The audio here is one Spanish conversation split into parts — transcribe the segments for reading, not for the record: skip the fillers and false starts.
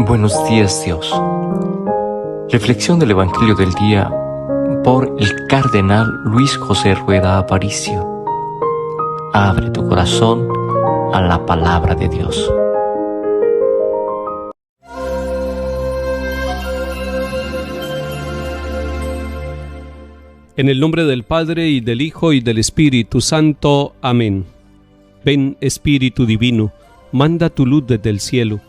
Buenos días, Dios. Reflexión del Evangelio del día por el Cardenal Luis José Rueda Aparicio. Abre tu corazón a la palabra de Dios. En el nombre del Padre, y del Hijo, y del Espíritu Santo. Amén. Ven, Espíritu Divino, manda tu luz desde el cielo.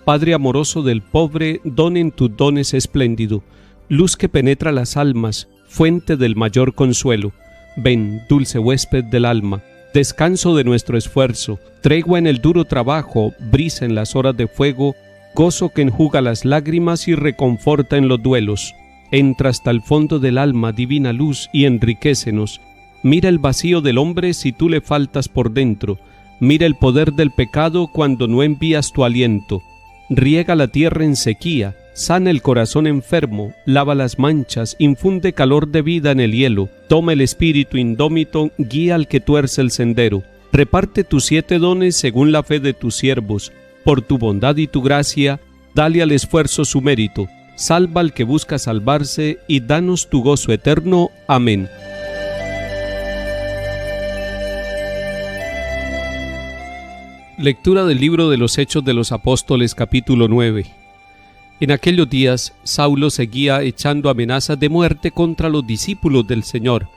Padre amoroso del pobre, don en tus dones espléndido, luz que penetra las almas, fuente del mayor consuelo. Ven, dulce huésped del alma, descanso de nuestro esfuerzo, tregua en el duro trabajo, brisa en las horas de fuego, gozo que enjuga las lágrimas y reconforta en los duelos. Entra hasta el fondo del alma, divina luz, y enriquécenos. Mira el vacío del hombre si tú le faltas por dentro. Mira el poder del pecado cuando no envías tu aliento. Riega la tierra en sequía, sana el corazón enfermo, lava las manchas, infunde calor de vida en el hielo. Toma el espíritu indómito, guía al que tuerce el sendero. Reparte tus 7 dones según la fe de tus siervos. Por tu bondad y tu gracia, dale al esfuerzo su mérito. Salva al que busca salvarse y danos tu gozo eterno. Amén. Lectura del libro de los Hechos de los Apóstoles, capítulo 9. En aquellos días, Saulo seguía echando amenazas de muerte contra los discípulos del Señor.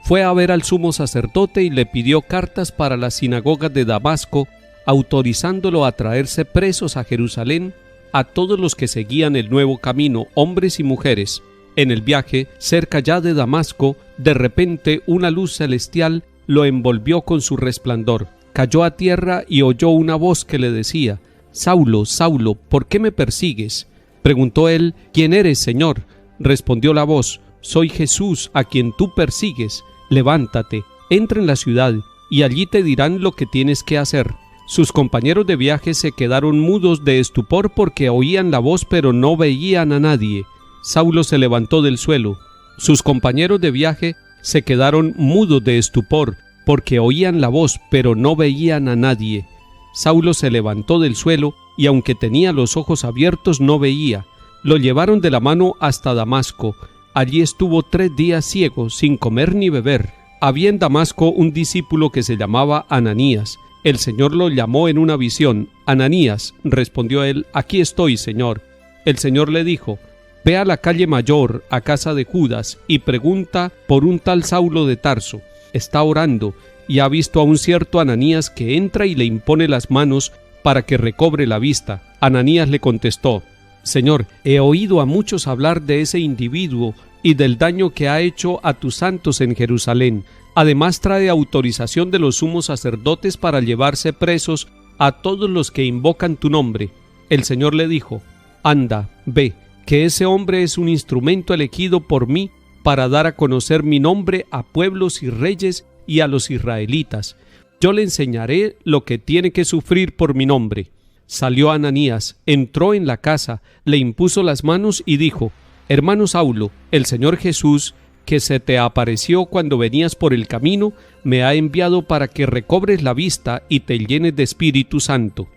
Fue a ver al sumo sacerdote y le pidió cartas para las sinagogas de Damasco, autorizándolo a traerse presos a Jerusalén a todos los que seguían el nuevo camino, hombres y mujeres. En el viaje, cerca ya de Damasco, de repente una luz celestial lo envolvió con su resplandor. Cayó a tierra y oyó una voz que le decía: «Saulo, Saulo, ¿por qué me persigues?». Preguntó él: «¿Quién eres, Señor?». Respondió la voz: «Soy Jesús, a quien tú persigues. Levántate, entra en la ciudad, y allí te dirán lo que tienes que hacer». Sus compañeros de viaje se quedaron mudos de estupor porque oían la voz pero no veían a nadie. Saulo se levantó del suelo. Sus compañeros de viaje se quedaron mudos de estupor porque oían la voz pero no veían a nadie. Saulo se levantó del suelo y aunque tenía los ojos abiertos no veía. Lo llevaron de la mano hasta Damasco. Allí estuvo 3 días ciego, sin comer ni beber. Había en Damasco un discípulo que se llamaba Ananías. El Señor lo llamó en una visión. «Ananías», respondió él. «Aquí estoy, Señor». El Señor le dijo: «Ve a la calle mayor, a casa de Judas, y pregunta por un tal Saulo de Tarso. Está orando, y ha visto a un cierto Ananías que entra y le impone las manos para que recobre la vista». Ananías le contestó: «Señor, he oído a muchos hablar de ese individuo y del daño que ha hecho a tus santos en Jerusalén. Además trae autorización de los sumos sacerdotes para llevarse presos a todos los que invocan tu nombre». El Señor le dijo: «Anda, ve, que ese hombre es un instrumento elegido por mí para dar a conocer mi nombre a pueblos y reyes y a los israelitas. Yo le enseñaré lo que tiene que sufrir por mi nombre». Salió Ananías, entró en la casa, le impuso las manos y dijo: «Hermano Saulo, el Señor Jesús, que se te apareció cuando venías por el camino, me ha enviado para que recobres la vista y te llenes de Espíritu Santo».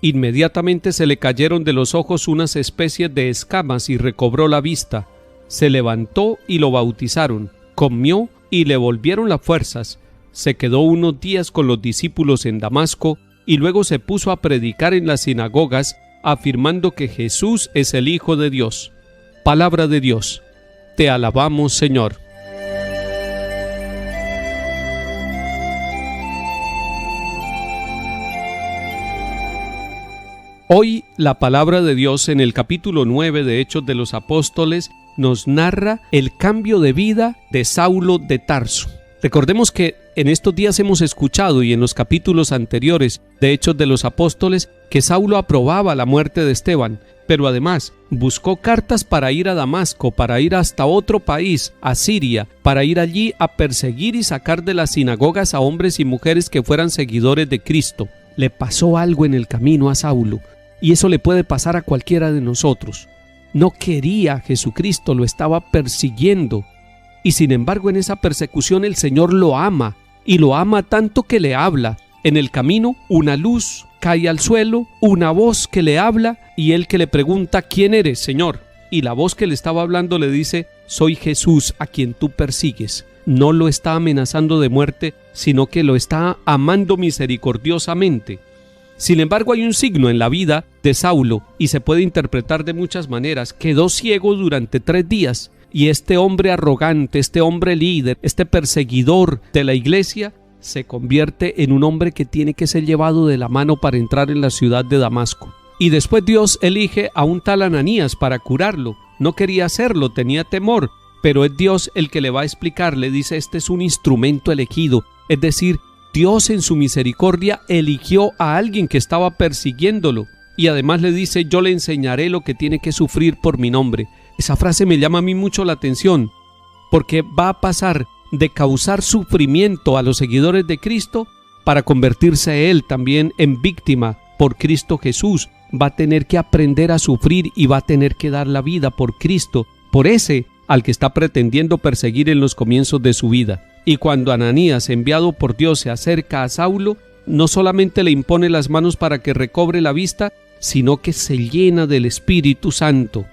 Inmediatamente se le cayeron de los ojos unas especies de escamas y recobró la vista. Se levantó y lo bautizaron, comió y le volvieron las fuerzas. Se quedó unos días con los discípulos en Damasco y luego se puso a predicar en las sinagogas, afirmando que Jesús es el Hijo de Dios. Palabra de Dios. Te alabamos, Señor. Hoy la palabra de Dios en el capítulo 9 de Hechos de los Apóstoles nos narra el cambio de vida de Saulo de Tarso. Recordemos que en estos días hemos escuchado y en los capítulos anteriores de Hechos de los Apóstoles que Saulo aprobaba la muerte de Esteban, pero además buscó cartas para ir a Damasco, para ir hasta otro país, a Siria, para ir allí a perseguir y sacar de las sinagogas a hombres y mujeres que fueran seguidores de Cristo. Le pasó algo en el camino a Saulo, y eso le puede pasar a cualquiera de nosotros. No quería a Jesucristo, lo estaba persiguiendo. Y sin embargo en esa persecución el Señor lo ama, y lo ama tanto que le habla. En el camino una luz cae al suelo, una voz que le habla y él que le pregunta: ¿quién eres, Señor? Y la voz que le estaba hablando le dice: soy Jesús a quien tú persigues. No lo está amenazando de muerte, sino que lo está amando misericordiosamente. Sin embargo, hay un signo en la vida de Saulo y se puede interpretar de muchas maneras. Quedó ciego durante 3 días y este hombre arrogante, este hombre líder, este perseguidor de la iglesia se convierte en un hombre que tiene que ser llevado de la mano para entrar en la ciudad de Damasco. Y después Dios elige a un tal Ananías para curarlo. No quería hacerlo, tenía temor, pero es Dios el que le va a explicar. Le dice: este es un instrumento elegido, es decir, Dios en su misericordia eligió a alguien que estaba persiguiéndolo y además le dice: yo le enseñaré lo que tiene que sufrir por mi nombre. Esa frase me llama a mí mucho la atención, porque va a pasar de causar sufrimiento a los seguidores de Cristo para convertirse él también en víctima por Cristo Jesús. Va a tener que aprender a sufrir y va a tener que dar la vida por Cristo, por ese al que está pretendiendo perseguir en los comienzos de su vida. Y cuando Ananías, enviado por Dios, se acerca a Saulo, no solamente le impone las manos para que recobre la vista, sino que se llena del Espíritu Santo.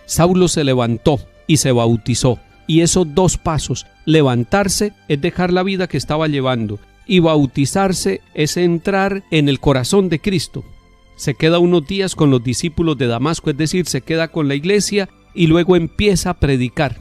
Saulo se levantó y se bautizó. Y esos 2 pasos, levantarse es dejar la vida que estaba llevando, y bautizarse es entrar en el corazón de Cristo. Se queda unos días con los discípulos de Damasco, es decir, se queda con la iglesia y luego empieza a predicar.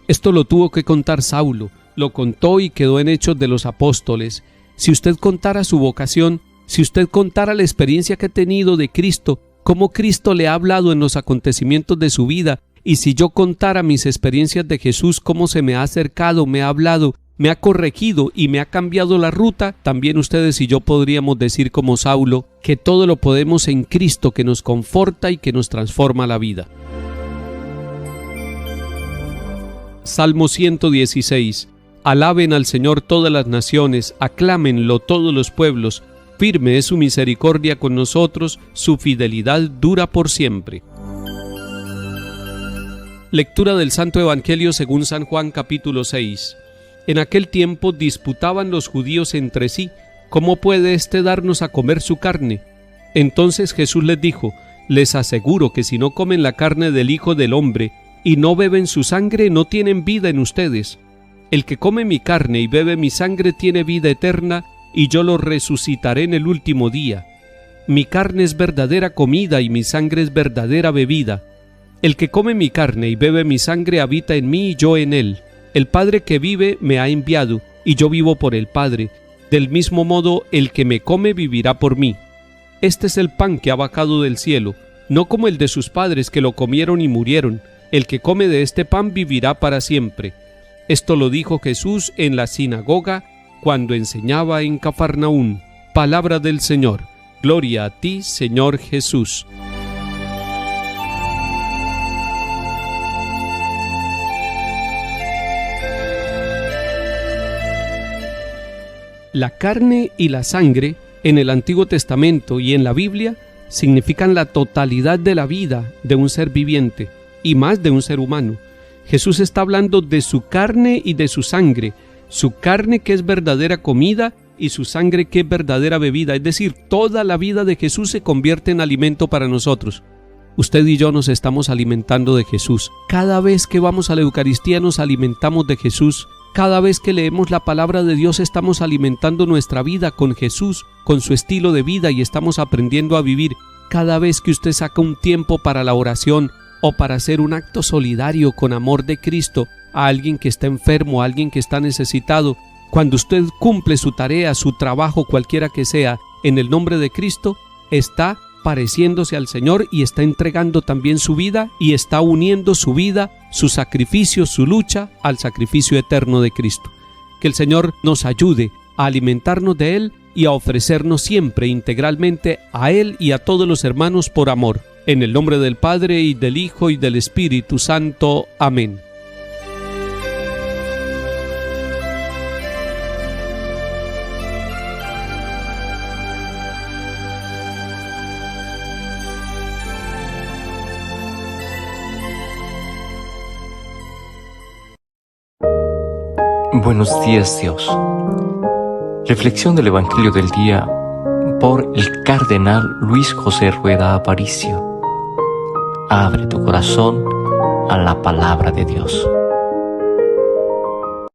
Esto lo tuvo que contar Saulo, lo contó y quedó en Hechos de los Apóstoles. Si usted contara su vocación, si usted contara la experiencia que ha tenido de Cristo, cómo Cristo le ha hablado en los acontecimientos de su vida, y si yo contara mis experiencias de Jesús, cómo se me ha acercado, me ha hablado, me ha corregido y me ha cambiado la ruta, también ustedes y yo podríamos decir como Saulo que todo lo podemos en Cristo, que nos conforta y que nos transforma la vida. Salmo 116. Alaben al Señor todas las naciones, aclámenlo todos los pueblos. Firme es su misericordia con nosotros, su fidelidad dura por siempre. Lectura del Santo Evangelio según San Juan, capítulo 6. En aquel tiempo disputaban los judíos entre sí: ¿cómo puede éste darnos a comer su carne? Entonces Jesús les dijo: les aseguro que si no comen la carne del Hijo del Hombre y no beben su sangre, no tienen vida en ustedes. El que come mi carne y bebe mi sangre tiene vida eterna, y yo lo resucitaré en el último día. Mi carne es verdadera comida y mi sangre es verdadera bebida. El que come mi carne y bebe mi sangre habita en mí y yo en él. El Padre que vive me ha enviado, y yo vivo por el Padre. Del mismo modo, el que me come vivirá por mí. Este es el pan que ha bajado del cielo, no como el de sus padres que lo comieron y murieron. El que come de este pan vivirá para siempre. Esto lo dijo Jesús en la sinagoga cuando enseñaba en Cafarnaún. Palabra del Señor. Gloria a ti, Señor Jesús. La carne y la sangre en el Antiguo Testamento y en la Biblia significan la totalidad de la vida de un ser viviente y más de un ser humano. Jesús está hablando de su carne y de su sangre que es verdadera comida y su sangre que es verdadera bebida, es decir, toda la vida de Jesús se convierte en alimento para nosotros. Usted y yo nos estamos alimentando de Jesús. Cada vez que vamos a la Eucaristía nos alimentamos de Jesús. Cada vez que leemos la palabra de Dios estamos alimentando nuestra vida con Jesús, con su estilo de vida, y estamos aprendiendo a vivir. Cada vez que usted saca un tiempo para la oración o para hacer un acto solidario con amor de Cristo a alguien que está enfermo, a alguien que está necesitado, cuando usted cumple su tarea, su trabajo, cualquiera que sea, en el nombre de Cristo, está pareciéndose al Señor y está entregando también su vida y está uniendo su vida, su sacrificio, su lucha al sacrificio eterno de Cristo. Que el Señor nos ayude a alimentarnos de Él y a ofrecernos siempre integralmente a Él y a todos los hermanos por amor. En el nombre del Padre y del Hijo y del Espíritu Santo. Amén. Buenos días, Dios. Reflexión del Evangelio del día por el cardenal Luis José Rueda Aparicio. Abre tu corazón a la palabra de Dios.